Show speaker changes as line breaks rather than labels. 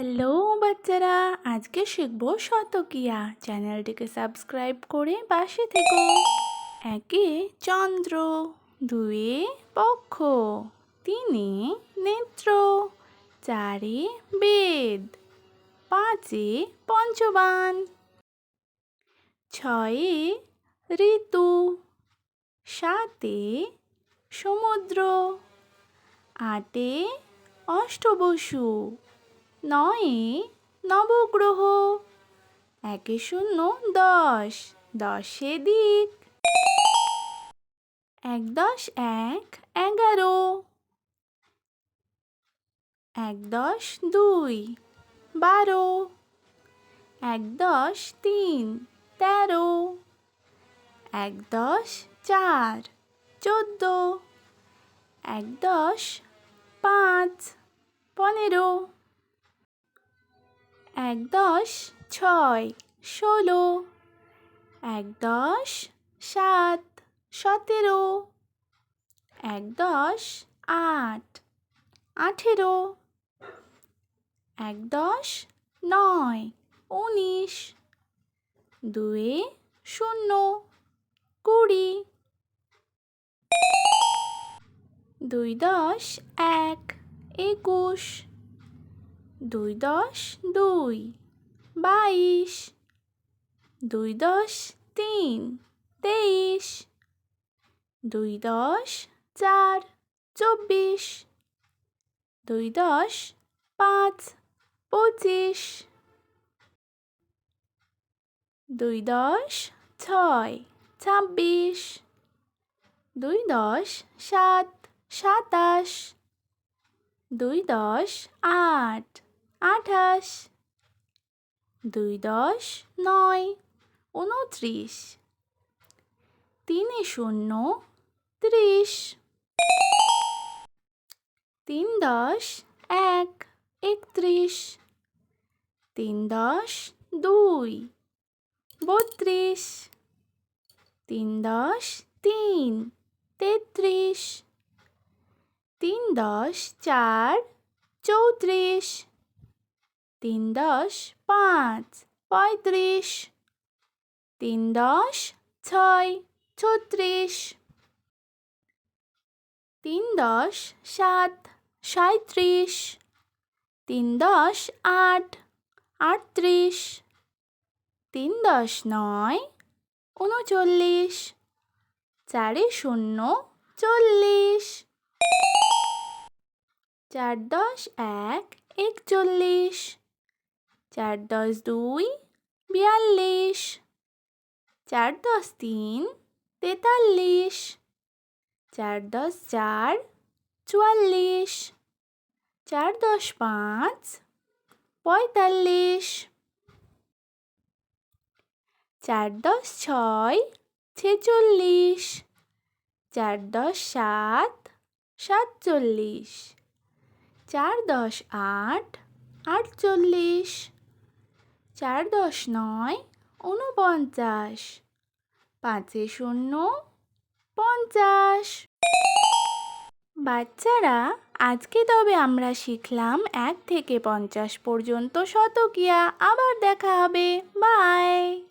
Hello বাচ্চারা, আজকে শিখবো শতকিয়া। চ্যানেলটিকে সাবস্ক্রাইব করে পাশে থেকো। একে চন্দ্র, দুয়ে পক্ষ, তিনে নেত্র, চারে বেদ, পাঁচে পঞ্চবান, ছয়ে ঋতু, সাতে সমুদ্র, আটে অষ্টবসু, নয়ে নবগ্রহ, একে শূন্য 10, 10 দিক, 1 10 1 11, 1 10 2 12, 1 10 3 13, 1 10 4 14, 1 10 5 15, 1 10 6 16, 1 10 7 17, 1 10 8 18, 1 10 9 19, 2 0 20, 2 10 1 21, 2 10 2 22, 2 10 3 23, 2 10 4 24, 2 10 5 25, 2 10 6 26, 2 10 7 27, 2 10 8 28, 2 10 9 29, 3 0 30, 3 10 1 31, 3 10 2 32, 3 10 3 33, 3 10 4 34, 3 10 5 35, 3 10 6 36, 3 10 7 37, 3 10 8 38, 3 10 9 39, 4 0 40, 4 10 1 41, 4 10 2 42, 4 10 3 43, 4 10 4 44, 4 10 5 45, 4 10 6 46, 4 10 7 47, 4 10 8 48, 4 10 9 49, 5 0 50। বাচ্চারা, আজকে তবে আমরা শিখলাম 1 থেকে 50 পর্যন্ত শতকিয়া। আবার দেখা হবে। বাই।